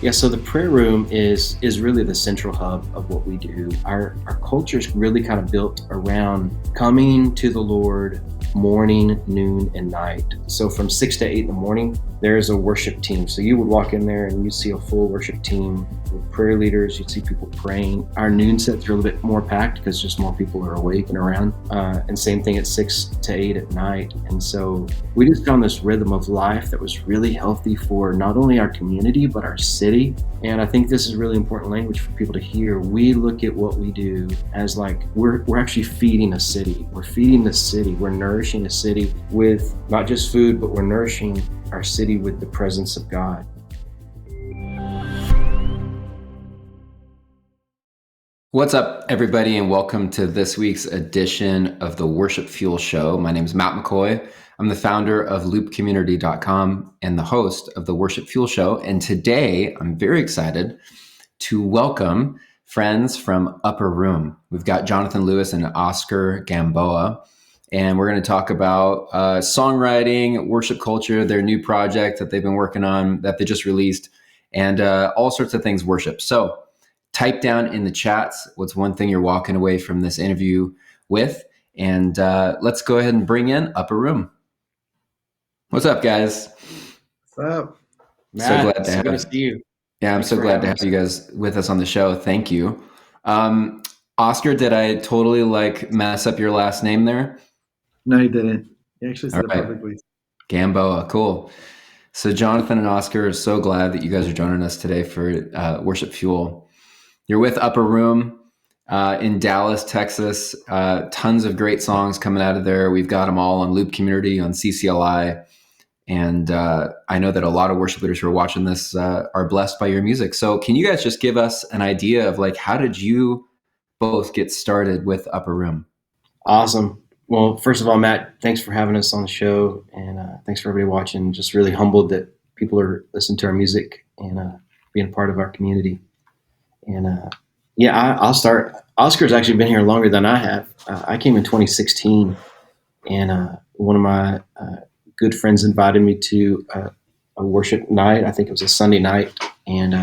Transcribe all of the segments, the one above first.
Yeah, so the prayer room is really the central hub of what we do. Our culture is really kind of built around coming to the Lord morning, noon, and night. So from 6 to 8 in the morning, there is a worship team. So you would walk in there and you'd see a full worship team with prayer leaders. You'd see people praying. Our noon sets are a little bit more packed because just more people are awake and around. And same thing at 6 to 8 at night. And so we just found this rhythm of life that was really healthy for not only our community, but our city. And I think this is really important language for people to hear. We look at what we do as like we're actually feeding a city. We're feeding the city. We're nourishing a city with not just food, but we're nourishing our city with the presence of God. What's up, everybody, and welcome to this week's edition of the Worship Fuel Show. My name is Matt McCoy. I'm the founder of loopcommunity.com and the host of the Worship Fuel Show. And today, I'm very excited to welcome friends from Upper Room. We've got Jonathan Lewis and Oscar Gamboa, and we're going to talk about songwriting, worship culture, their new project that they've been working on that they just released, and all sorts of things worship. So type down in the chats what's one thing you're walking away from this interview with, and let's go ahead and bring in Upper Room. What's up, guys? What's up? Matt, so glad to so have good to see you. Yeah, I'm Thanks so for glad to having have us. you guys with us on the show. Thank you. Oscar, did I totally mess up your last name there? No, you didn't. You actually said All it right. perfectly. Gamboa, cool. So Jonathan and Oscar, are so glad that you guys are joining us today for Worship Fuel. You're with Upper Room in Dallas, Texas. Tons of great songs coming out of there. We've got them all on Loop Community, on CCLI. And I know that a lot of worship leaders who are watching this are blessed by your music. So can you guys just give us an idea of how did you both get started with Upper Room? Awesome. Well, first of all, Matt, thanks for having us on the show, and thanks for everybody watching. Just really humbled that people are listening to our music and being a part of our community. And I'll start. Oscar's actually been here longer than I have. I came in 2016, and one of my good friends invited me to a worship night. I think it was a Sunday night, and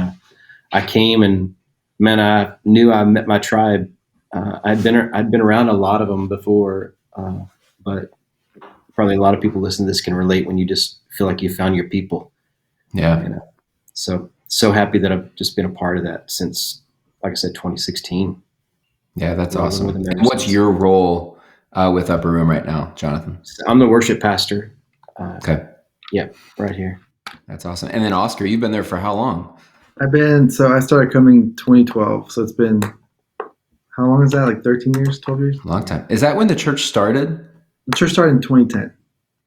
I came, and man, I knew I met my tribe. I'd been around a lot of them before, but probably a lot of people listening to this can relate when you just feel like you found your people. Yeah. And, so happy that I've just been a part of that since, like I said, 2016. Yeah, that's awesome. And what's since. your role with Upper Room right now, Jonathan? I'm the worship pastor. Okay. Yep, right here. That's awesome. And then Oscar, you've been there for how long? I started coming 2012. So it's been, how long is that? Like 13 years, 12 years? Long time. Is that when the church started? The church started in 2010.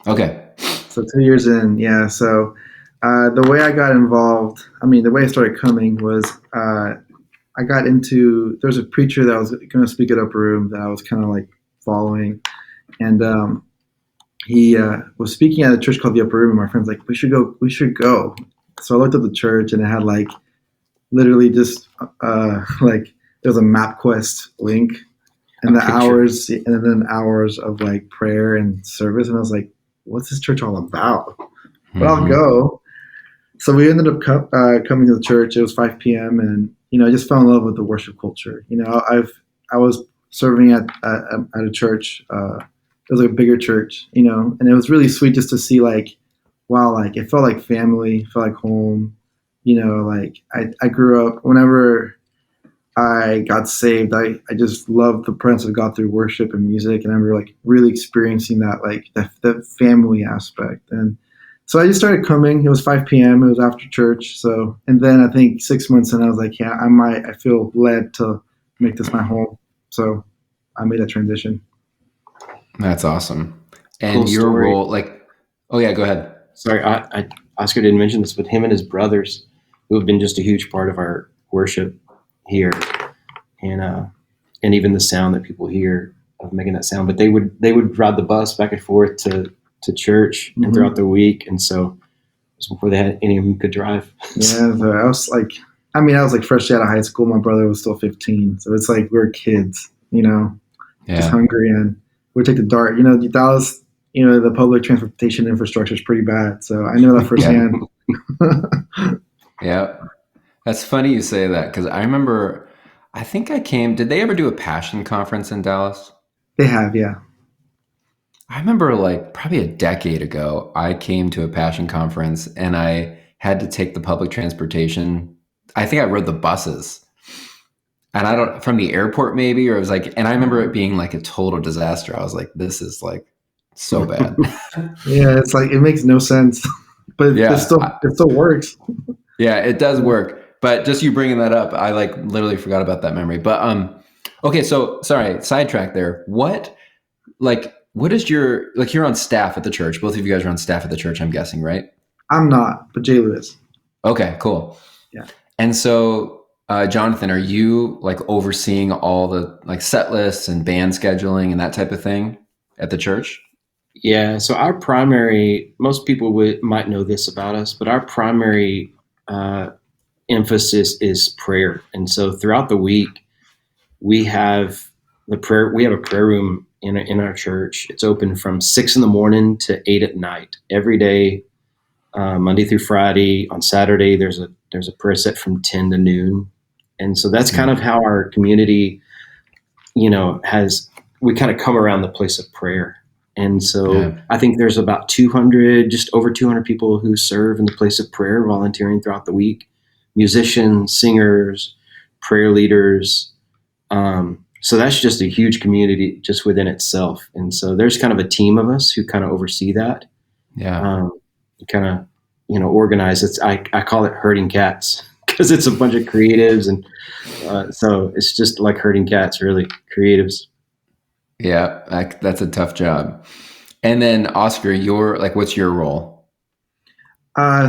Okay. So 2 years in, yeah. So the way I got involved, the way I started coming was I got into, there's a preacher that was going to speak at Upper Room that I was kind of like following. And he was speaking at a church called the Upper Room, and my friend's like, we should go. So I looked up the church, and it had literally just there was a MapQuest link, and hours, and then hours of prayer and service. And I was like, what's this church all about? But I'll go. So we ended up coming to the church. It was 5 p.m. and I just fell in love with the worship culture. I was serving at a church. It was a bigger church, and it was really sweet just to see wow, it felt like family, felt like home. I grew up, whenever I got saved, I just loved the presence of God through worship and music, and I remember really experiencing that family aspect. And so I just started coming. It was 5 p.m. It was after church. So, and then I think 6 months in, I was like, yeah, I feel led to make this my home. So I made that transition. That's awesome. And cool your story. role, oh yeah, go ahead. Sorry, Oscar didn't mention this, but him and his brothers, who have been just a huge part of our worship here, and even the sound that people hear of making that sound. But they would ride the bus back and forth to church and throughout the week, and so it was before they had any of them could drive. Yeah, so I was fresh out of high school. My brother was still 15, so it's we were kids, just hungry, and we'd take the dart. Dallas, the public transportation infrastructure is pretty bad, so I know that firsthand. Yeah. That's funny you say that because I remember, I think I came, did they ever do a Passion Conference in Dallas? They have, yeah. I remember like probably a decade ago, I came to a Passion Conference and I had to take the public transportation. I think I rode the buses. And I don't, from the airport maybe, or it was like, and I remember it being like a total disaster. I was like, this is like so bad. Yeah, it's like it makes no sense, but Yeah. it still works. Yeah, it does work. But just you bringing that up, I like literally forgot about that memory. But okay, so sorry, sidetrack there. What is your, like, you're on staff at the church. Both of you guys are on staff at the church, I'm guessing, right? I'm not, but Jay Lewis. Okay, cool. Yeah. And so, Jonathan, are you like overseeing all the like set lists and band scheduling and that type of thing at the church? Yeah, so most people might know this about us, but our primary emphasis is prayer. And so throughout the week, we have we have a prayer room in our church. It's open from 6 a.m. to 8 p.m. every day, Monday through Friday. On Saturday, there's a prayer set from 10 to noon. And so that's kind of how our community, we kind of come around the place of prayer. And so I think there's about 200, just over 200 people who serve in the place of prayer, volunteering throughout the week, musicians, singers, prayer leaders. So that's just a huge community just within itself. And so there's kind of a team of us who kind of oversee that. Yeah. Kind of, organize. I call it herding cats because it's a bunch of creatives. And so it's just like herding cats, really, creatives. Yeah, that's a tough job. And then Oscar, what's your role?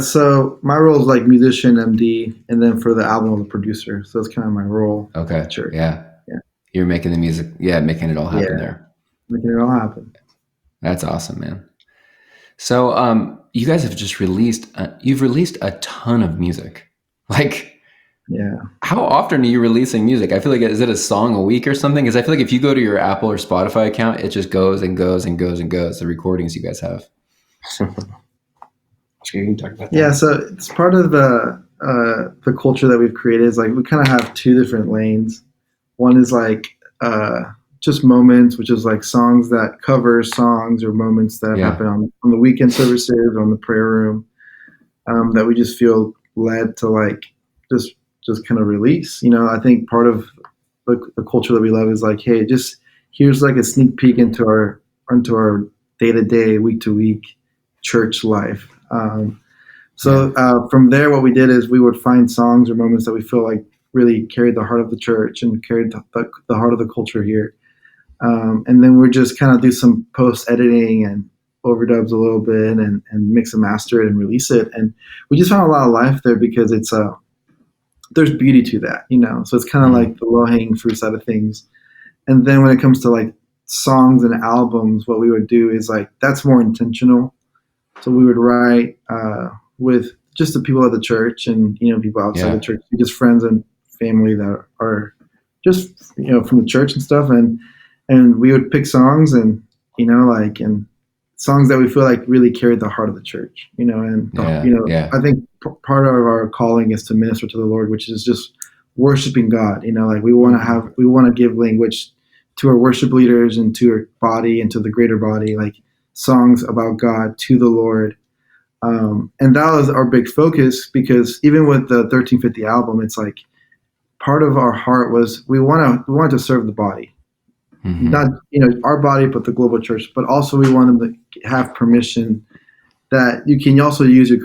So my role is like musician, MD, and then for the album, I'm a producer. So that's kind of my role. Okay. Sure. Yeah. Yeah. You're making the music. Yeah, making it all happen there. Making it all happen. That's awesome, man. So, you guys have just you've released a ton of music. Like, yeah. How often are you releasing music? I feel like, is it a song a week or something? Because I feel like if you go to your Apple or Spotify account, it just goes and goes and goes and goes. The recordings you guys have. You can talk about that. Yeah, so it's part of the culture that we've created. Is like we kind of have two different lanes. One is like just moments, which is like songs that cover songs or moments that happen on the weekend services, on the prayer room, that we just feel led to like just kind of release. I think part of the culture that we love is like, hey, just here's like a sneak peek into our day-to-day, week-to-week church life. From there, what we did is we would find songs or moments that we feel like really carried the heart of the church and carried the heart of the culture here. And then we'd just kind of do some post-editing and overdubs a little bit and mix and master it and release it. And we just found a lot of life there because it's there's beauty to that, so it's kind of like the low-hanging fruit side of things. And then when it comes to like songs and albums, what we would do is like that's more intentional. So we would write with just the people of the church and people outside the church, just friends and family that are just from the church and stuff, and we would pick songs and and songs that we feel like really carried the heart of the church, I think part of our calling is to minister to the Lord, which is just worshiping God. Like we want to give language to our worship leaders and to our body and to the greater body, like songs about God to the Lord. And that was our big focus, because even with the 1350 album, it's like part of our heart was we wanted to serve the body. Not our body, but the global church. But also we want them to have permission that you can also use your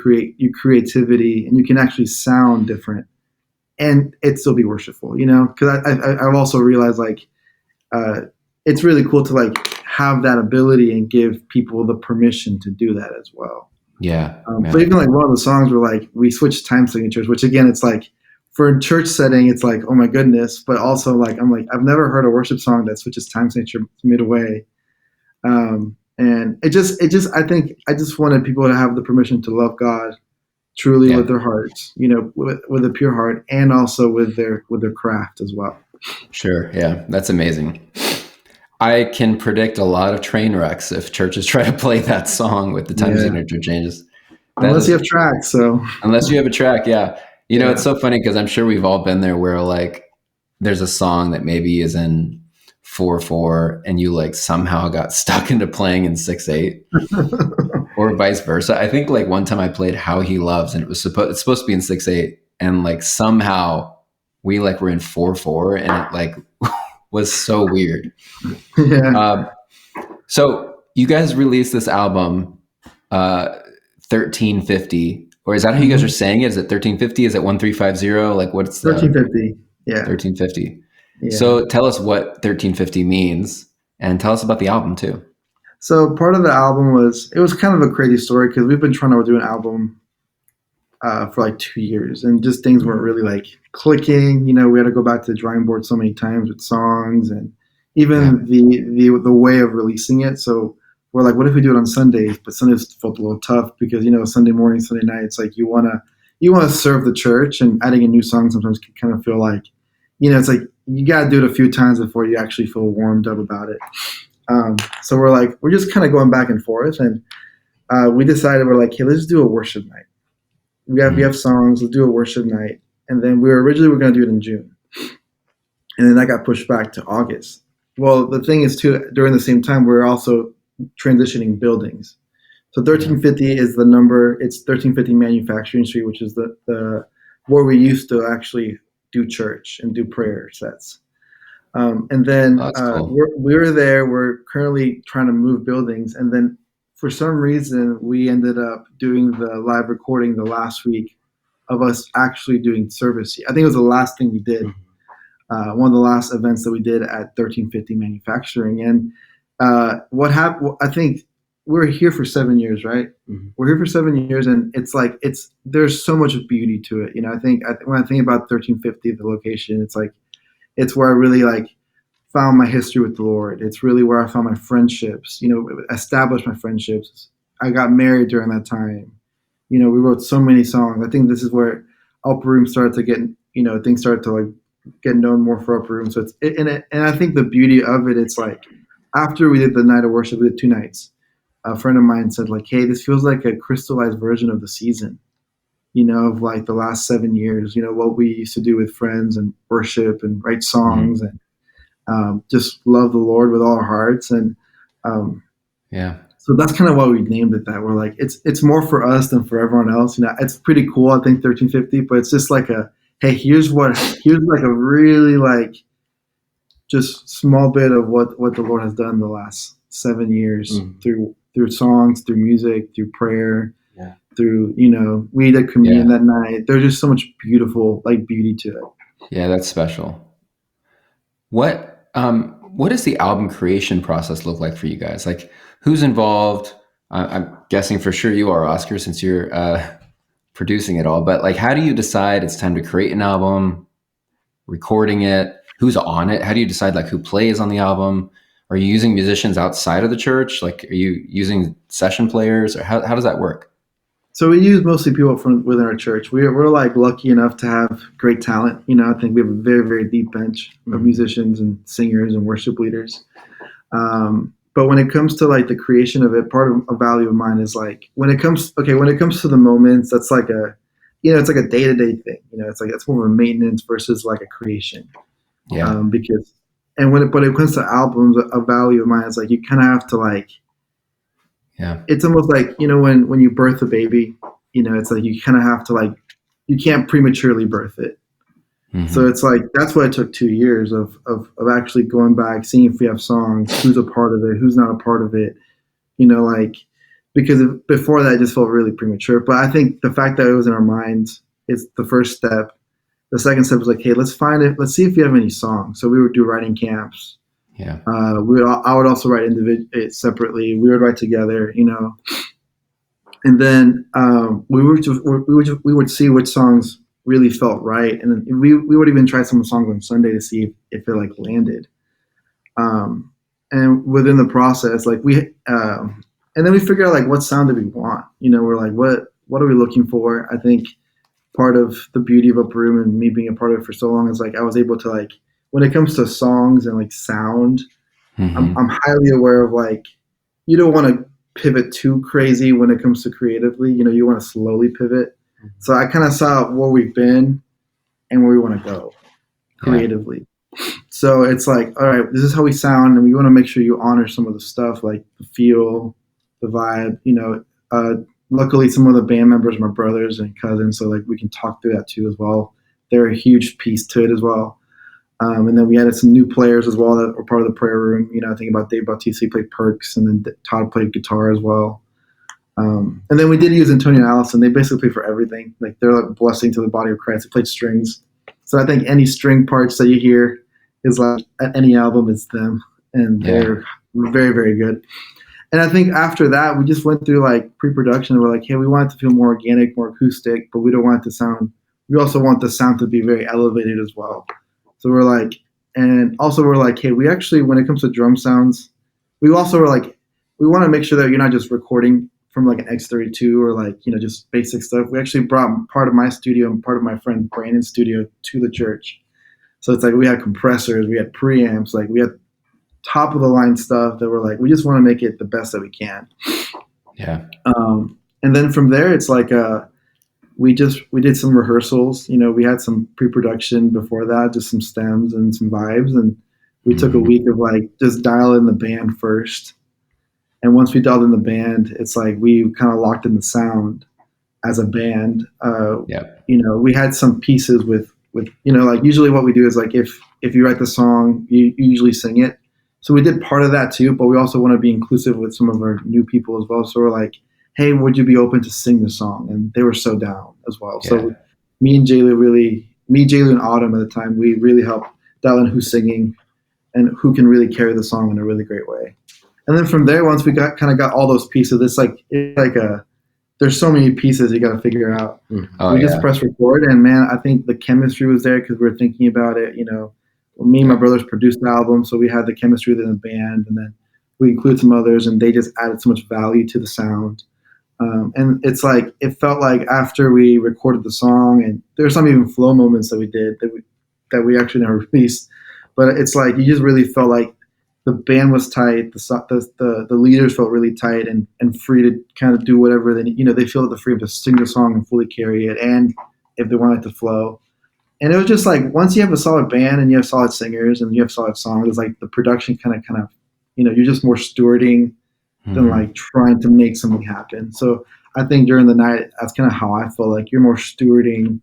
creativity, and you can actually sound different, and it still be worshipful. Because I've also realized like it's really cool to like have that ability and give people the permission to do that as well. Yeah. So even like one of the songs were like we switched time signatures, which again it's like, for a church setting, it's like, oh my goodness. But also like, I'm like, I've never heard a worship song that switches time signature midway. And it just, I think I just wanted people to have the permission to love God truly with their hearts, with a pure heart, and also with their craft as well. Sure. Yeah. That's amazing. I can predict a lot of train wrecks if churches try to play that song with the time signature changes. Unless you have tracks. So unless you have a track. Yeah. You know, it's so funny because I'm sure we've all been there where like there's a song that maybe is in 4/4 and you like somehow got stuck into playing in 6/8 or vice versa. I think like one time I played How He Loves and it's supposed to be in 6/8 and like somehow we like were in 4/4 and it like was so weird. Yeah. So you guys released this album 1350, or is that how you guys are saying it? Is it 1350? Is it 1350? Like what's the 1350? Yeah. 1350? Yeah. So tell us what 1350 means and tell us about the album too. So part of the album was kind of a crazy story because we've been trying to do an album for like 2 years and just things weren't really like clicking. You know, we had to go back to the drawing board so many times with songs and even the way of releasing it. So we're like, what if we do it on Sundays? But Sundays felt a little tough because, you know, Sunday morning, Sunday night, it's like you want to serve the church, and adding a new song sometimes can kind of feel like, you know, it's like you got to do it a few times before you actually feel warmed up about it. So we're just kind of going back and forth, and we decided we're like, hey, let's do a worship night. We have songs, let's do a worship night. And then we were originally going to do it in June. And then that got pushed back to August. Well, the thing is too, during the same time, we're also transitioning buildings. So 1350 is the number. It's 1350 Manufacturing Street, which is the where we used to actually do church and do prayer sets. And then cool. we were there. We're currently trying to move buildings. And then for some reason, we ended up doing the live recording the last week of us actually doing service. I think it was the last thing we did. One of the last events that we did at 1350 Manufacturing. And what happened, I think we're here for 7 years, right? Mm-hmm. We're here for 7 years, and it's like, there's so much beauty to it. You know, I think when I think about 1350, the location, it's like, it's where I really like found my history with the Lord. It's really where I found my friendships, you know, established my friendships. I got married during that time. You know, we wrote so many songs. I think this is where Upper Room started to get, you know, things started to like get known more for Upper Room. So and I think the beauty of it, it's like after we did the night of worship, we did 2 nights. A friend of mine said like, hey, this feels like a crystallized version of the season, you know, of like the last 7 years, you know, what we used to do with friends and worship and write songs and just love the Lord with all our hearts. And so that's kind of why we named it that. We're like, it's more for us than for everyone else. You know, it's pretty cool, I think, 1350, but it's just like hey, here's like a really like just small bit of what the Lord has done the last 7 years through songs, through music, through prayer, through, you know, we did communion that night. There's just so much beautiful, like beauty to it. Yeah, that's special. What does the album creation process look like for you guys? Like, who's involved? I'm guessing for sure you are, Oscar, since you're producing it all. But like, how do you decide it's time to create an album, recording it? Who's on it? How do you decide like who plays on the album? Are you using musicians outside of the church? Like, are you using session players, or how does that work? So we use mostly people from within our church. We're like lucky enough to have great talent. You know, I think we have a very, very deep bench of musicians and singers and worship leaders. But when it comes to like the creation of it, part of a value of mine is like when it comes to the moments, that's like it's like a day-to-day thing. You know, it's like it's more of a maintenance versus like a creation. Yeah. But it comes to albums, a value of mine is like you kind of have to like. Yeah. It's almost like, you know, when you birth a baby, you know, it's like you kind of have to like, you can't prematurely birth it. Mm-hmm. So it's like, that's why it took 2 years of actually going back, seeing if we have songs, who's a part of it, who's not a part of it, you know, like, because before that, it just felt really premature. But I think the fact that it was in our minds is the first step. The second step was like, hey, let's find it. Let's see if we have any songs. So we would do writing camps. Yeah. I would also write separately. We would write together, you know, and then we would see which songs really felt right, and then we would even try some songs on Sunday to see if it like landed. And within the process, like and then we figure out like what sound do we want. You know, we're like, what are we looking for? I think part of the beauty of Upper Room and me being a part of it for so long is like I was able to like. When it comes to songs and like sound, I'm highly aware of like, you don't want to pivot too crazy when it comes to creatively, you know, you want to slowly pivot. So I kind of saw where we've been and where we want to go creatively. So it's like, all right, this is how we sound, and we want to make sure you honor some of the stuff, like the feel, the vibe. Luckily, some of the band members are my brothers and cousins, so like we can talk through that too as well. They're a huge piece to it as well. And then we added some new players as well that were part of the prayer room. I think about Dave Bautista, he played perks, and then Todd played guitar as well. And then we did use Antonio and Allison. They basically play for everything. Like they're like a blessing to the body of Christ. They played strings. So I think any string parts that you hear is like at any album, it's them. And they're very, very good. And I think after that, we just went through like pre-production. We're like, hey, we want it to feel more organic, more acoustic, but we don't want it to sound, we also want the sound to be very elevated as well. So we're like, and also we're like, hey, we actually, when it comes to drum sounds, we also were like, we want to make sure that you're not just recording from like an X32 or like, just basic stuff. We actually brought part of my studio and part of my friend Brandon's studio to the church. So it's like we had compressors, we had preamps, like we had top of the line stuff that we're like, we just want to make it the best that we can. Yeah. And then from there, it's like we did some rehearsals. We had some pre-production before that, just some stems and some vibes, and we took a week of like just dial in the band first. And once we dialed in the band, it's like we kind of locked in the sound as a band. We had some pieces with like usually what we do is like if you write the song, you usually sing it. So we did part of that too, but we also want to be inclusive with some of our new people as well. So we're like, hey, would you be open to sing the song? And they were so down as well. Yeah. So me, Jaylu and Autumn at the time, we really helped dial in who's singing and who can really carry the song in a really great way. And then from there, once we got all those pieces, it's like there's so many pieces you got to figure out. We just press record, and man, I think the chemistry was there because we were thinking about it. Me and my brothers produced the album, so we had the chemistry within the band, and then we included some others, and they just added so much value to the sound. And it's like it felt like after we recorded the song, and there's some even flow moments that we did that we actually never released, but it's like you just really felt like the band was tight, the leaders felt really tight and free to kind of do whatever they feel the freedom to sing the song and fully carry it, and if they want it to flow. And it was just like once you have a solid band and you have solid singers and you have solid songs, it's like the production kind of you're just more stewarding than like trying to make something happen. So I think during the night, that's kind of how I feel like you're more stewarding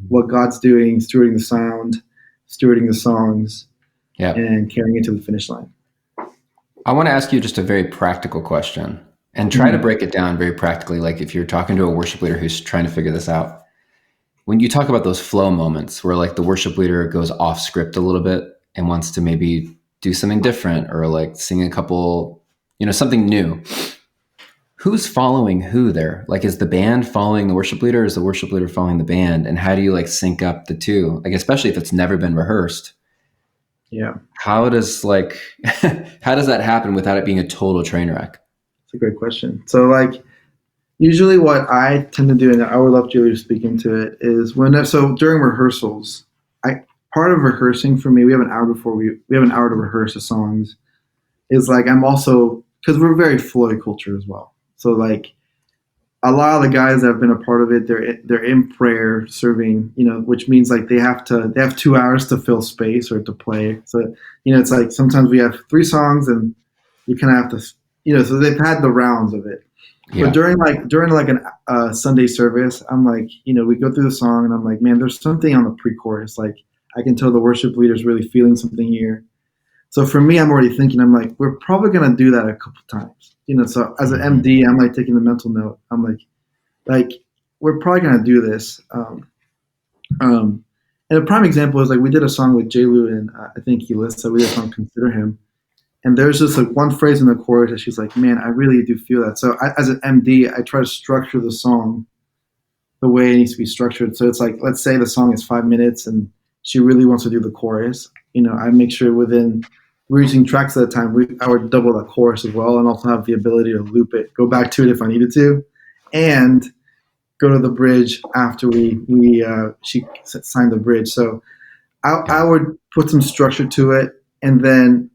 what God's doing, stewarding the sound, stewarding the songs, and carrying it to the finish line. I want to ask you just a very practical question and try to break it down very practically. Like if you're talking to a worship leader who's trying to figure this out, when you talk about those flow moments where like the worship leader goes off script a little bit and wants to maybe do something different or like sing a couple, something new, who's following who there? Like, is the band following the worship leader? Or is the worship leader following the band? And how do you like sync up the two? Like, especially if it's never been rehearsed. Yeah. How does that happen without it being a total train wreck? It's a great question. So like, usually what I tend to do, and I would love Julie to speak into it, is during rehearsals, part of rehearsing for me, we have an hour before we have an hour to rehearse the songs, is like I'm also, because we're very Floyd culture as well. So like a lot of the guys that have been a part of it, they're in prayer serving, which means like they have 2 hours to fill space or to play. So, it's like sometimes we have 3 songs and you kind of have to, so they've had the rounds of it. Yeah. But during a Sunday service, I'm like, we go through the song and I'm like, man, there's something on the pre-chorus. Like I can tell the worship leader's really feeling something here. So for me, I'm already thinking, I'm like, we're probably going to do that a couple times. So as an MD, I'm like taking the mental note. I'm like we're probably going to do this. And a prime example is like we did a song with Jaylu and I think Elissa. We did a song, Consider Him. And there's just like one phrase in the chorus that she's like, man, I really do feel that. So as an MD, I try to structure the song the way it needs to be structured. So it's like, let's say the song is 5 minutes and she really wants to do the chorus. I make sure within reaching tracks at a time, I would double that chorus as well and also have the ability to loop it, go back to it if I needed to, and go to the bridge after she signed the bridge. So I would put some structure to it, and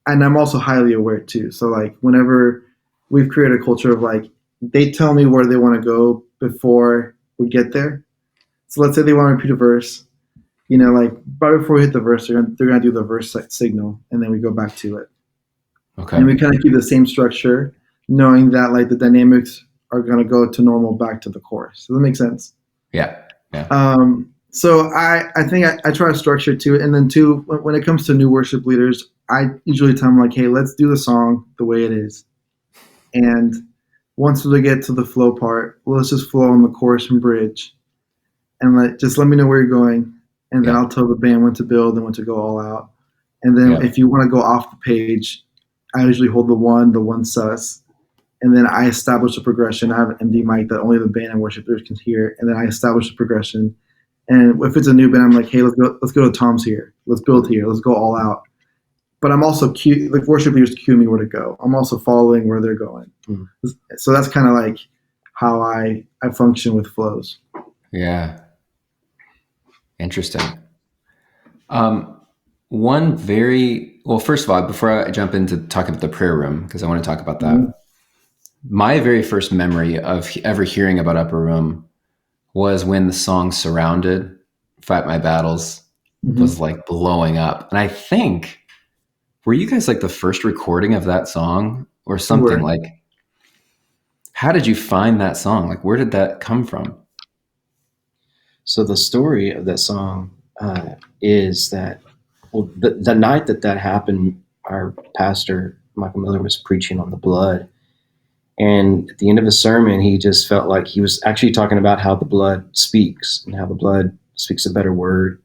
I'm also highly aware too. So like whenever we've created a culture of like, they tell me where they want to go before would get there. So let's say they want to repeat a verse, like right before we hit the verse, they're gonna do the verse signal, and then we go back to it. Okay. And we kind of keep the same structure, knowing that like the dynamics are gonna go to normal back to the chorus. Does that make sense? Yeah. Yeah. So I think I try to structure it too, and then too, when it comes to new worship leaders, I usually tell them like, hey, let's do the song the way it is, and once we get to the flow part, let's just flow on the chorus and bridge, and let me know where you're going, and then I'll tell the band when to build and when to go all out. And then if you want to go off the page, I usually hold the one sus, and then I establish a progression. I have an MD mic that only the band and worship leaders can hear, and then I establish a progression. And if it's a new band, I'm like, hey, let's go to Tom's here. Let's build here. Let's go all out. But I'm also like worship leaders cue me where to go. I'm also following where they're going. Mm-hmm. So that's kind of like how I function with flows. Yeah. Interesting. First of all, before I jump into talking about the prayer room, because I want to talk about that, my very first memory of ever hearing about Upper Room was when the song Surrounded, Fight My Battles, was like blowing up. And I think, were you guys like the first recording of that song or something? Like, how did you find that song? Like, where did that come from? So the story of that song is that, well, the night that happened, our pastor, Michael Miller, was preaching on the blood. And at the end of his sermon, he just felt like he was actually talking about how the blood speaks and how the blood speaks a better word.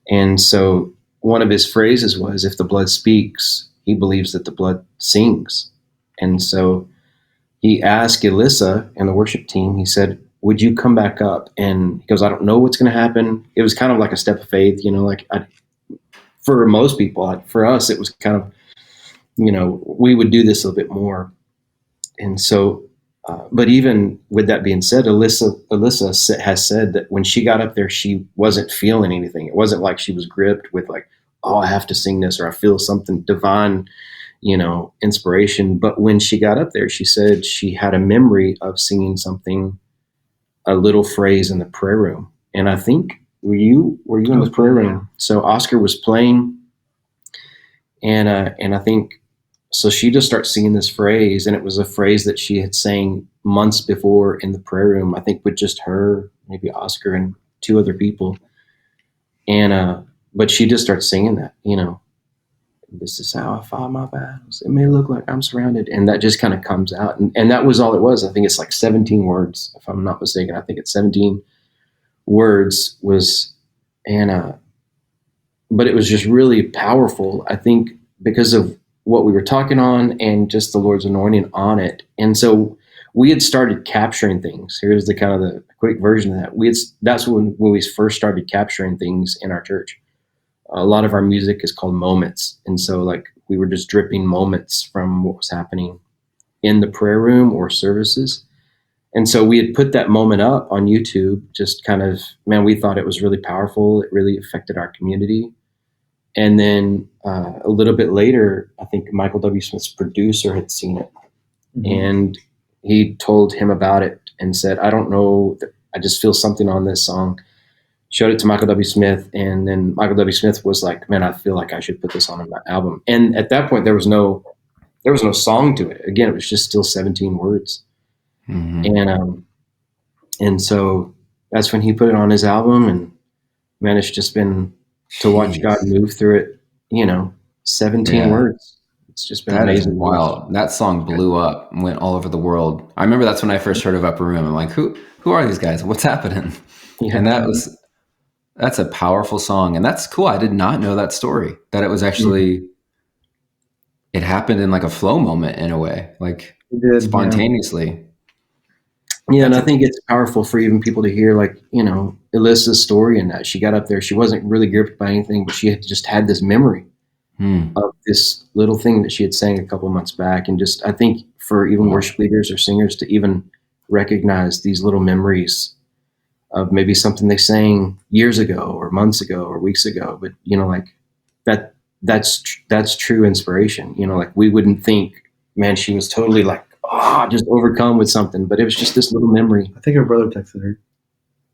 And so one of his phrases was, if the blood speaks, he believes that the blood sings. And so he asked Alyssa and the worship team, he said, would you come back up? And he goes, I don't know what's going to happen. It was kind of like a step of faith, for most people. For us, it was kind of, we would do this a little bit more. And so, but even with that being said, Alyssa has said that when she got up there, she wasn't feeling anything. It wasn't like she was gripped with like, oh, I have to sing this, or I feel something divine, inspiration. But when she got up there, she said she had a memory of singing something, a little phrase in the prayer room. And I think, were you in the prayer room? So Oscar was playing, and I think, so she just starts singing this phrase, and it was a phrase that she had sang months before in the prayer room, I think with just her, maybe Oscar and two other people. And, but she just starts singing that, this is how I fight my battles. It may look like I'm surrounded. And that just kind of comes out. And that was all it was. I think it's like 17 words, if I'm not mistaken. I think it's 17 words but it was just really powerful, I think, because of what we were talking on and just the Lord's anointing on it. And so we had started capturing things. Here's the kind of the quick version of that. That's when we first started capturing things in our church. A lot of our music is called moments. And so like we were just dripping moments from what was happening in the prayer room or services. And so we had put that moment up on YouTube, just kind of, we thought it was really powerful. It really affected our community. And then a little bit later, I think Michael W. Smith's producer had seen it. And he told him about it and said, I don't know, I just feel something on this song. Showed it to Michael W. Smith, and then Michael W. Smith was like, man, I feel like I should put this on my album. And at that point, there was no song to it. Again, it was just still 17 words. And so that's when he put it on his album, and man, it's just been to watch God move through it, 17 words. It's just been amazing. Wow. That song blew up and went all over the world. I remember that's when I first heard of Upper Room. I'm like, who are these guys? What's happening? Yeah. And that's a powerful song. And that's cool. I did not know that story, that it was actually, it happened in like a flow moment in a way, like spontaneously. Yeah. And I think it's powerful for even people to hear, like, Alyssa's story, and that she got up there. She wasn't really gripped by anything, but she had just had this memory of this little thing that she had sang a couple of months back. And just, I think for even worship leaders or singers to even recognize these little memories of maybe something they sang years ago or months ago or weeks ago, but like that's true inspiration. Like we wouldn't think, man, she was totally like, just overcome with something, but it was just this little memory. I think her brother texted her.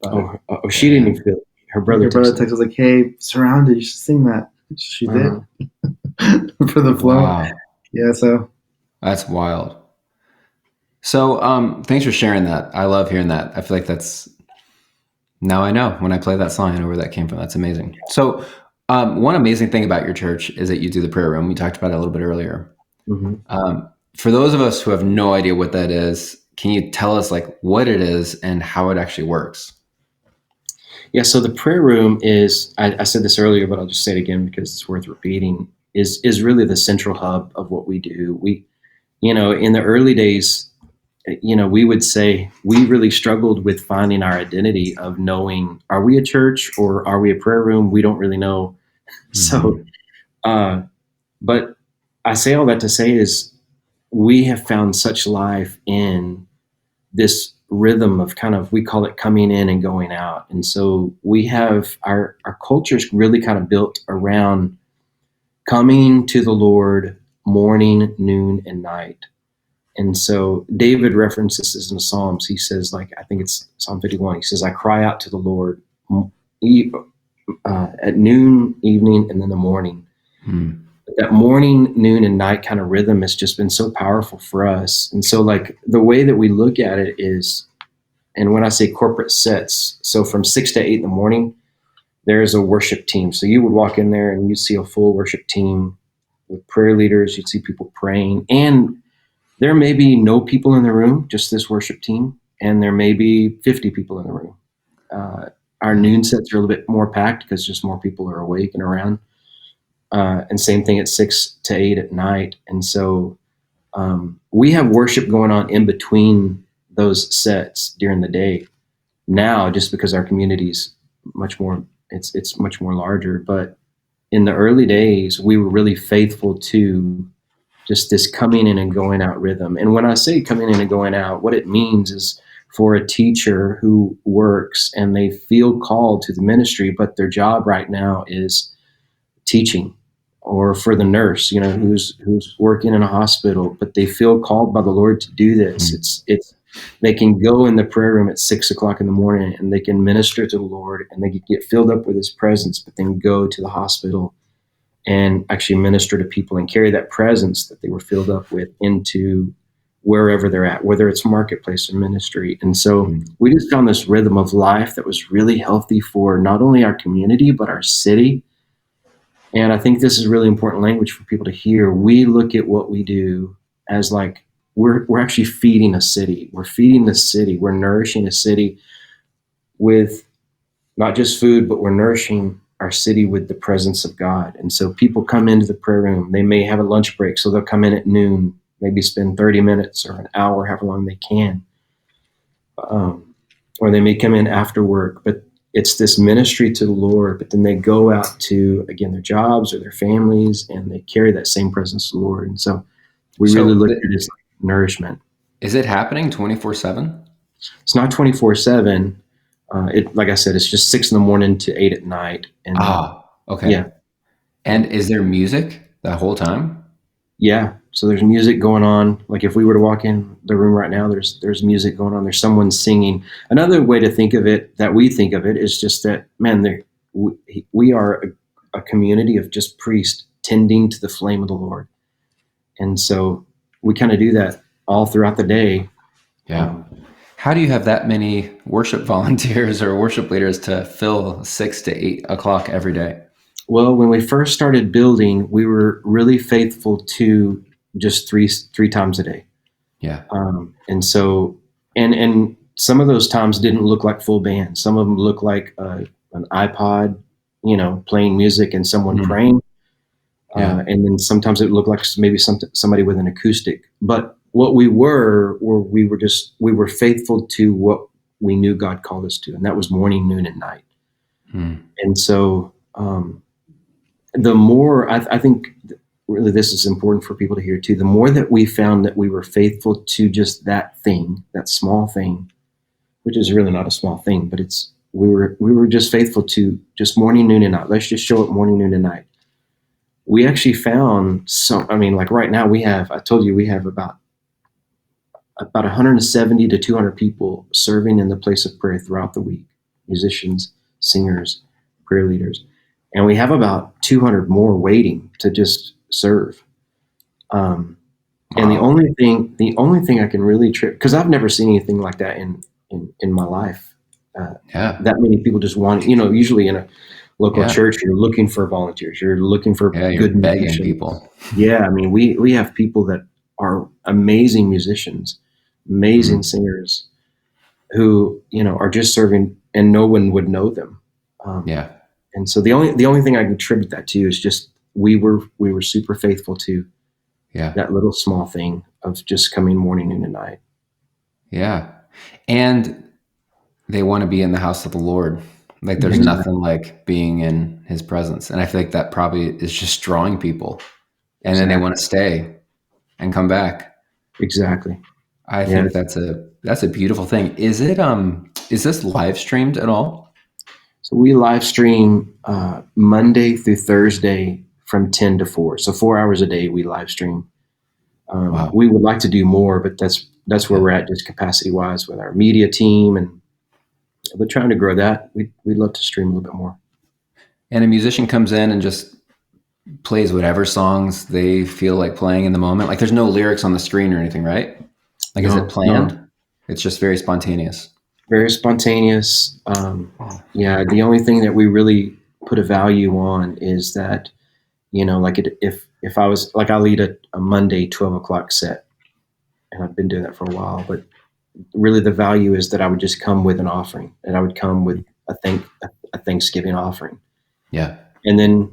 But She didn't even feel it. Her brother your brother texted. texted us like, "Hey, Surrounded, you should sing that." She did Uh, for the flow. Wow, Yeah, so that's wild. So, thanks for sharing that. I love hearing that. I feel like that's now I know when I play that song, I know where that came from. That's amazing. So, one amazing thing about your church is that you do the prayer room. We talked about it a little bit earlier. mhm. For those of us who have no idea what that is, can you tell us like what it is and how it actually works? Yeah, so the prayer room is, I said this earlier, but I'll just say it again because it's worth repeating, is really the central hub of what we do. In the early days, we would say we really struggled with finding our identity of knowing, are we a church or are we a prayer room? We don't really know. So, Mhm. uh, but I say all that to say is we have found such life in this rhythm of kind of, we call it coming in and going out. And so we have our culture's really kind of built around coming to the Lord morning, noon, and night. And so David references this in the Psalms. He says, like, I think it's Psalm 51. He says, I cry out to the Lord at noon, evening, and then the morning. Hmm. That morning, noon, and night kind of rhythm has just been so powerful for us. And so, like, the way that we look at it is, and when I say corporate sets, so from 6 to 8 in the morning, there is a worship team. So you would walk in there and you'd see a full worship team with prayer leaders. You'd see people praying, and there may be no people in the room, just this worship team, and there may be 50 people in the room. Uh, our noon sets are a little bit more packed because just more people are awake and around. And same thing at 6 to 8 at night. And so we have worship going on in between those sets during the day now, just because our community's much more, it's much more larger. But in the early days, we were really faithful to just this coming in and going out rhythm. And when I say coming in and going out, what it means is for a teacher who works and they feel called to the ministry, but their job right now is teaching, or for the nurse, who's working in a hospital, but they feel called by the Lord to do this. Hmm. It's they can go in the prayer room at 6 o'clock in the morning and they can minister to the Lord and they can get filled up with His presence, but then go to the hospital and actually minister to people and carry that presence that they were filled up with into wherever they're at, whether it's marketplace or ministry. And so we just found this rhythm of life that was really healthy for not only our community, but our city. And I think this is really important language for people to hear. We look at what we do as like, we're actually feeding a city. We're feeding the city. We're nourishing a city with not just food, but we're nourishing our city with the presence of God. And so people come into the prayer room. They may have a lunch break, so they'll come in at noon, maybe spend 30 minutes or an hour, however long they can. Or they may come in after work, but it's this ministry to the Lord. But then they go out to, again, their jobs or their families, and they carry that same presence to the Lord. And so we really So, look at it as like nourishment. is it happening 24/7? It's not 24/7. It, like I said, it's just 6 in the morning to 8 at night. And Okay. yeah, And is there music that whole time? yeah. So there's music going on. Like if we were to walk in the room right now, there's music going on. There's someone singing. Another way to think of it, that we think of it, is just that, man, we are a community of just priests tending to the flame of the Lord. And so we kind of do that all throughout the day. Yeah. How do you have that many worship volunteers or worship leaders to fill 6 to 8 o'clock every day? Well, when we first started building, we were really faithful to just three times a day. Yeah. And so, and some of those times didn't look like full band. Some of them looked like an iPod, playing music and someone Mm. praying. Yeah. And then sometimes it looked like maybe somebody with an acoustic. But what we were faithful to what we knew God called us to, and that was morning, noon, and night. Mm. And so, the more I think really this is important for people to hear too, the more that we found that we were faithful to just that thing, that small thing, which is really not a small thing, but we were just faithful to just morning, noon, and night. Let's just show up morning, noon, and night. We actually found like right now I told you we have about 170 to 200 people serving in the place of prayer throughout the week. musicians, singers, prayer leaders, and we have about 200 more waiting to just serve. And Wow. the only thing I can really trip, because I've never seen anything like that in my life. Yeah. That many people just want, usually in a local Yeah. church, you're looking for volunteers, you're looking for Yeah. You're good begging musicians. people. Yeah, I mean, we have people that are amazing musicians, amazing singers, who are just serving, and no one would know them. Yeah. And so the only thing I can attribute that to is just we were super faithful to Yeah. that little small thing of just coming morning, noon, and night. Yeah. And they want to be in the house of the Lord. Like there's Exactly. nothing like being in his presence. And I feel like that probably is just drawing people. And then they Exactly. want to stay and come back. Exactly. I Yeah. think that's a beautiful thing. Is this live streamed at all? So we live stream Monday through Thursday from 10 to 4. So 4 hours a day we live stream. Wow. We would like to do more, but that's where Yeah. we're at, just capacity wise, with our media team, and we're trying to grow that. We'd love to stream a little bit more. And a musician comes in and just plays whatever songs they feel like playing in the moment. Like there's no lyrics on the screen or anything, right? Like, is it No, planned? It's just very spontaneous. very spontaneous. Yeah, the only thing that we really put a value on is that, like if I was like, I lead a Monday 12 o'clock set, and I've been doing that for a while, but really the value is that I would just come with an offering, and I would come with a Thanksgiving offering. Yeah. And then,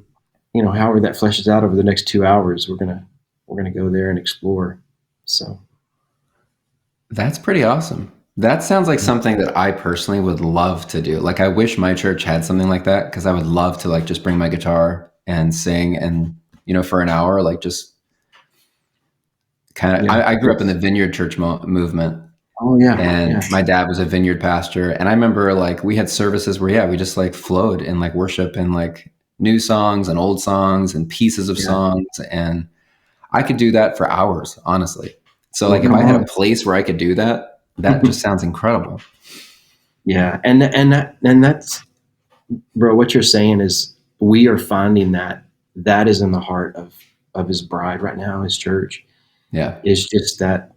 however that fleshes out over the next 2 hours, we're gonna go there and explore. So That's pretty awesome. That sounds like something that I personally would love to do. Like I wish my church had something like that, because I would love to like just bring my guitar and sing, and for an hour, like just kind of. yeah, I grew up in the Vineyard Church movement, oh yeah, and yeah, my dad was a Vineyard pastor, and I remember like we had services where we just like flowed in like worship and like new songs and old songs and pieces of yeah. songs, and I could do that for hours, honestly. So Well, like if come I had a on. place where I could do that, that just sounds incredible. Yeah, and that's, bro. What you're saying is we are finding that is in the heart of his bride right now. His church Yeah. is just that,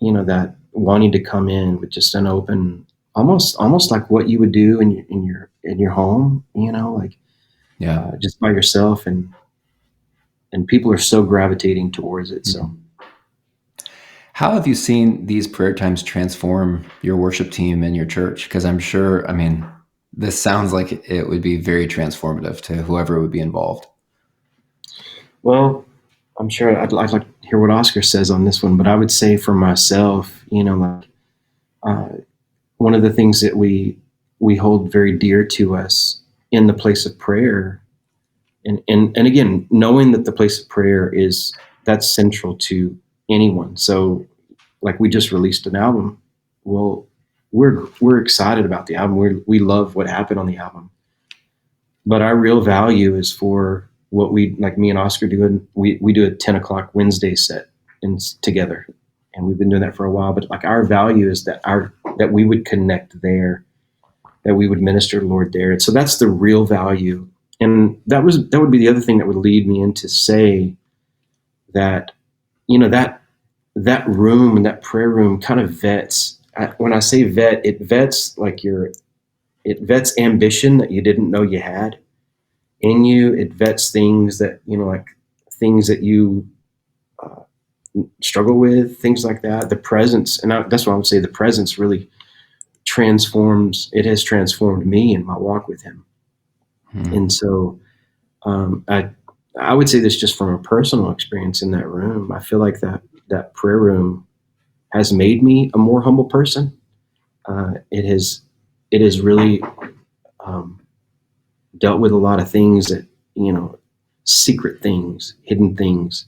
that wanting to come in with just an open, almost like what you would do in your home. Like Yeah. just by yourself, and people are so gravitating towards it. So. How have you seen these prayer times transform your worship team and your church? Because I'm sure, I mean, this sounds like it would be very transformative to whoever would be involved. Well, I'm sure I'd like to hear what Oscar says on this one, but I would say for myself, like one of the things that we hold very dear to us in the place of prayer, and again, knowing that the place of prayer that's central to anyone. So, like we just released an album. Well, we're excited about the album. We love what happened on the album, but our real value is for what we, like me and Oscar do. And we do a 10 o'clock Wednesday set together, and we've been doing that for a while. But like our value is that we would connect there, that we would minister to the Lord there. And so that's the real value. And that would be the other thing that would lead me into say that, that room and that prayer room kind of vets. When I say vet, it vets it vets ambition that you didn't know you had in you. It vets things that, like things that you struggle with, things like that. The presence, and that's what I would say, the presence really has transformed me in my walk with him. And so I would say this just from a personal experience in that room. I feel like that prayer room has made me a more humble person. It has really dealt with a lot of things that, secret things, hidden things.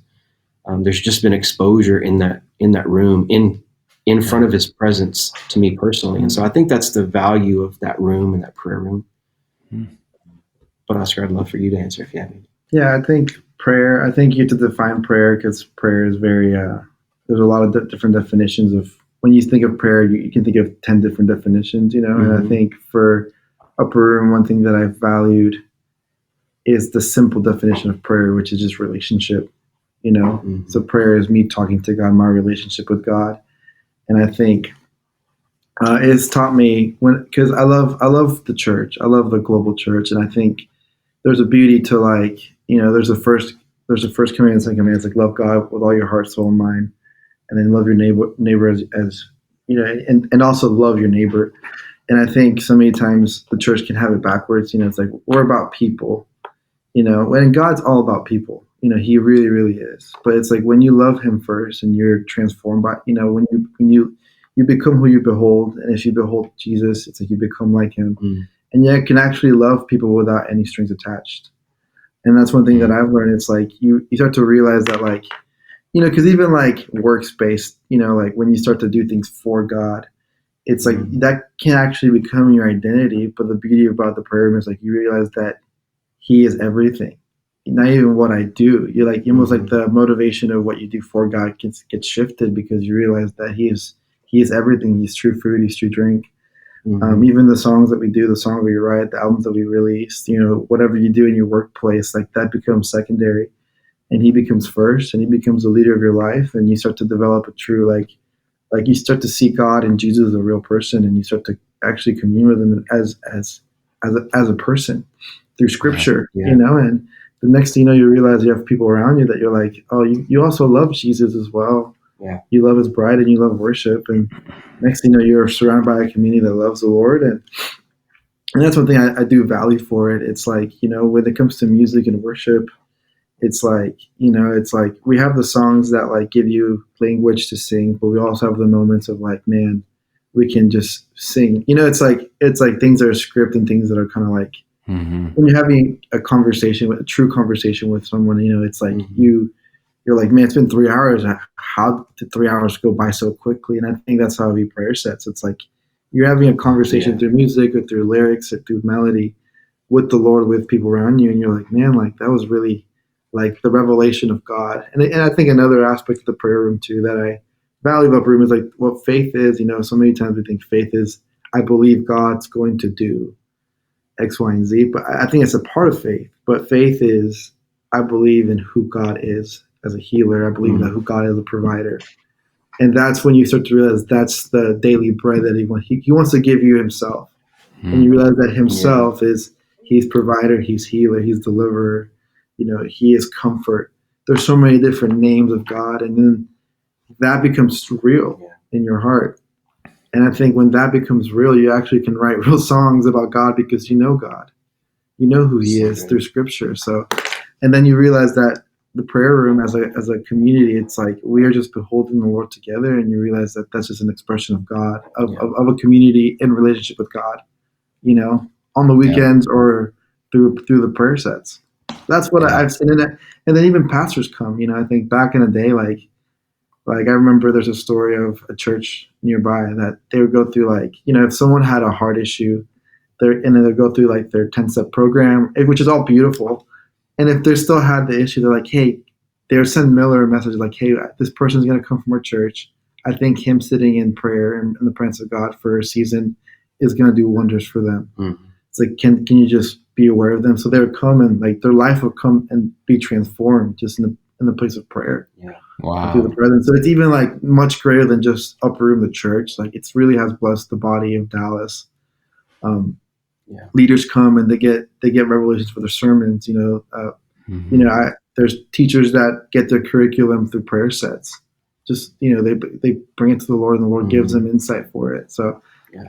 There's just been exposure in that room, in front of his presence to me personally. And so I think that's the value of that room and that prayer room. But Oscar, I'd love for you to answer if you have any. Yeah, I think you have to define prayer, because prayer is very, there's a lot of different definitions of, when you think of prayer, you can think of 10 different definitions, and I think for Upper Room, one thing that I've valued is the simple definition of prayer, which is just relationship. Mm-hmm. So prayer is me talking to God, my relationship with God, and I think it's taught me because I love the church, I love the global church, and I think there's a beauty to like there's a first command, second command. It's like love God with all your heart, soul, and mind, and then love your neighbor as and also love your neighbor. And I think so many times the church can have it backwards. It's like we're about people, and God's all about people. He really, really is. But it's like when you love Him first and you're transformed by, when you become who you behold, and if you behold Jesus, it's like you become like Him, and you can actually love people without any strings attached. And that's one thing that I've learned. It's like you start to realize that like, because even like workspace, like when you start to do things for God, it's like that can actually become your identity. But the beauty about the prayer room is like you realize that He is everything, not even what I do. You're like almost like the motivation of what you do for God gets shifted because you realize that He is everything. He's true food. He's true drink. Even the songs that we do, the songs we write, the albums that we release, whatever you do in your workplace, like that becomes secondary, and He becomes first, and He becomes the leader of your life, and you start to develop a true like you start to see God and Jesus as a real person, and you start to actually commune with Him as a person through Scripture, and the next thing you realize you have people around you that you're like, oh, you also love Jesus as well. Yeah. You love His bride and you love worship, and next thing you're surrounded by a community that loves the Lord, and that's one thing I do value for it. It's like when it comes to music and worship, it's like we have the songs that like give you language to sing, but we also have the moments of like, man, we can just sing. It's like things that are script and things that are kind of like when you're having a true conversation with someone. It's like you're like, man, it's been 3 hours. How did 3 hours go by so quickly? And I think that's how I view prayer sets. It's like you're having a conversation through music or through lyrics or through melody with the Lord, with people around you, and you're like, man, like that was really like the revelation of God. And I think another aspect of the prayer room too that I value about room is like what faith is. So many times we think faith is I believe God's going to do X, Y, and Z, but I think it's a part of faith. But faith is I believe in who God is as a healer. I believe in who God is as a provider. And that's when you start to realize that's the daily bread that He wants to give you Himself. And you realize that Himself is He's provider, He's healer, He's deliverer, He is comfort. There's so many different names of God, and then that becomes real in your heart. And I think when that becomes real, you actually can write real songs about God because you know God. You know who He is through Scripture. So, and then you realize that the prayer room as a community, it's like we are just beholding the Lord together, and you realize that that's just an expression of God, of a community in relationship with God, on the weekends or through the prayer sets. That's what I've seen in it. And then even pastors come, I think back in the day, like I remember there's a story of a church nearby that they would go through if someone had a heart issue, and then they'd go through like their 10-step program, which is all beautiful. And if they still had the issue, they're like, hey, they would send Miller a message like, hey, this person's going to come from our church. I think him sitting in prayer and in the presence of God for a season is going to do wonders for them. It's like, can you just be aware of them? So they would come and like their life would come and be transformed just in the place of prayer. Wow. Through the presence. So it's even like much greater than just Upper Room, the church. Like it's really has blessed the body of Dallas. Leaders come and they get revelations for their sermons. There's teachers that get their curriculum through prayer sets. Just they bring it to the Lord, and the Lord gives them insight for it. So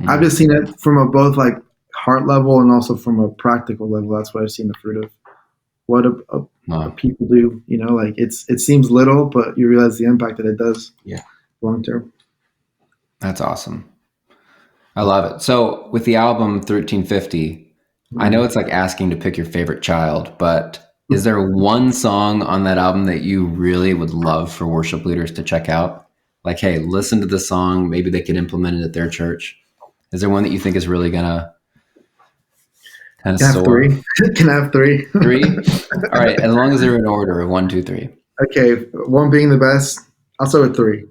I've just seen it from a both like heart level and also from a practical level. That's what I've seen the fruit of what people do. Like it seems little, but you realize the impact that it does. Long term. That's awesome. I love it. So with the album 1350, I know it's like asking to pick your favorite child, but is there one song on that album that you really would love for worship leaders to check out? Like, hey, listen to the song. Maybe they could implement it at their church. Is there one that you think is really going to kind of soar? Can I have three? Three? All right. As long as they're in order of 1, 2, 3. Okay. One being the best. I'll start with 3.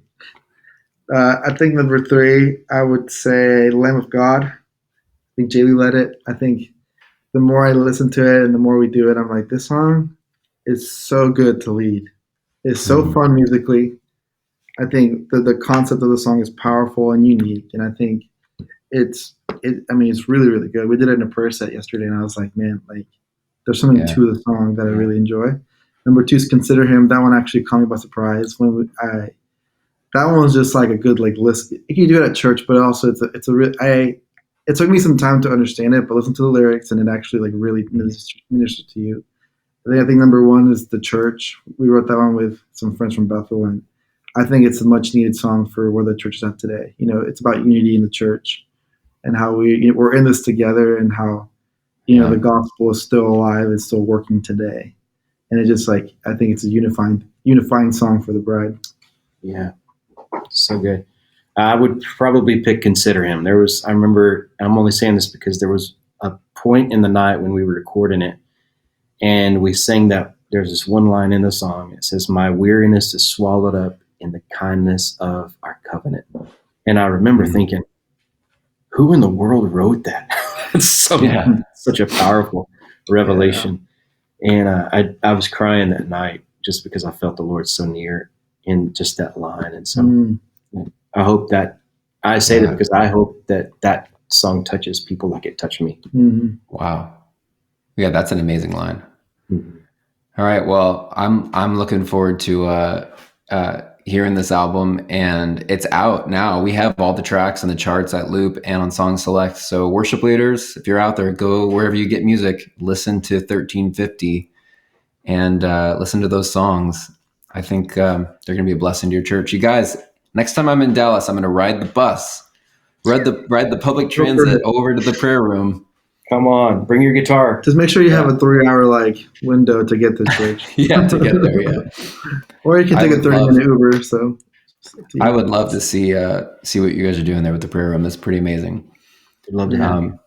I think number 3, I would say Lamb of God. think Jaylee led it. I think the more I listen to it and the more we do it, I'm like, this song is so good to lead. It's so fun musically. I think the concept of the song is powerful and unique, and I think it's really really good. We did it in a prayer set yesterday, and I was like, man, like there's something to the song that I really enjoy. Number 2 is Consider Him. That one actually caught me by surprise that one was just like a good like list. You can do it at church, but also it took me some time to understand it, but listen to the lyrics and it actually like really ministers to you. I think number 1 is The Church. We wrote that one with some friends from Bethel, and I think it's a much needed song for where the church is at today. It's about unity in the church and how we're in this together, and how the gospel is still alive and still working today. And it just like, I think it's a unifying song for the bride. Yeah, so good. I would probably pick Consider Him. I remember, I'm only saying this because there was a point in the night when we were recording it, and we sang that. There's this one line in the song. It says, "My weariness is swallowed up in the kindness of our covenant." And I remember thinking, who in the world wrote that? It's such a powerful revelation. And I was crying that night just because I felt the Lord so near in just that line. And so I hope that, I say that because I hope that song touches people like it touched me. Wow. Yeah, that's an amazing line. All right. Well, I'm looking forward to hearing this album, and it's out now. We have all the tracks on the charts at Loop and on Song Select. So worship leaders, if you're out there, go wherever you get music, listen to 1350 and listen to those songs. I think they're going to be a blessing to your church. You guys, next time I'm in Dallas, I'm going to ride the bus, ride the public transit over to the prayer room. Come on, bring your guitar. Just make sure you have a 3-hour like window to get to church. To get there, Or you can take a 30-minute Uber. So I would love to see what you guys are doing there with the prayer room. That's pretty amazing. I'd love to have you.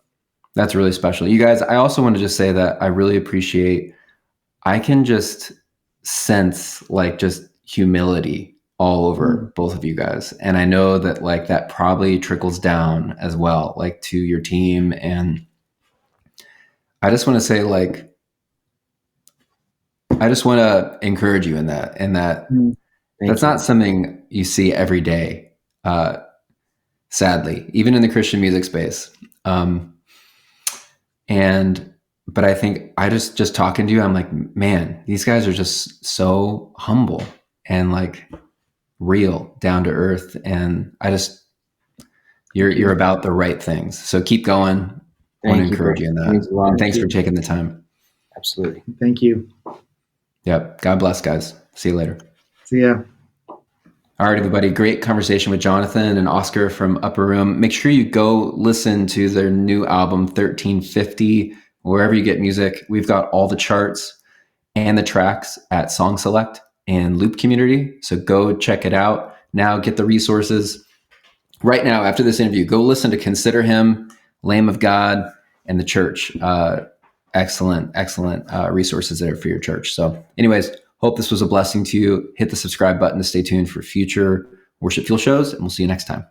That's really special. You guys, I also want to just say that I really appreciate, I can just sense like just humility all over both of you guys. And I know that like that probably trickles down as well, like to your team. And I just want to say, like, I just want to encourage you in that, that's not something you see every day, sadly, even in the Christian music space. But I think I just talking to you, I'm like, man, these guys are just so humble and like real, down to earth. And you're about the right things. So keep going. I want to encourage you in that. And thanks for taking the time. Absolutely. Thank you. Yep. God bless, guys. See you later. See ya. All right, everybody. Great conversation with Jonathan and Oscar from Upper Room. Make sure you go listen to their new album, 1350, wherever you get music. We've got all the charts and the tracks at Song Select and Loop Community. So go check it out. Now get the resources. Right now, after this interview, go listen to Consider Him, Lamb of God, and The Church. Excellent resources there for your church. So anyways, hope this was a blessing to you. Hit the subscribe button to stay tuned for future Worship Fuel shows, and we'll see you next time.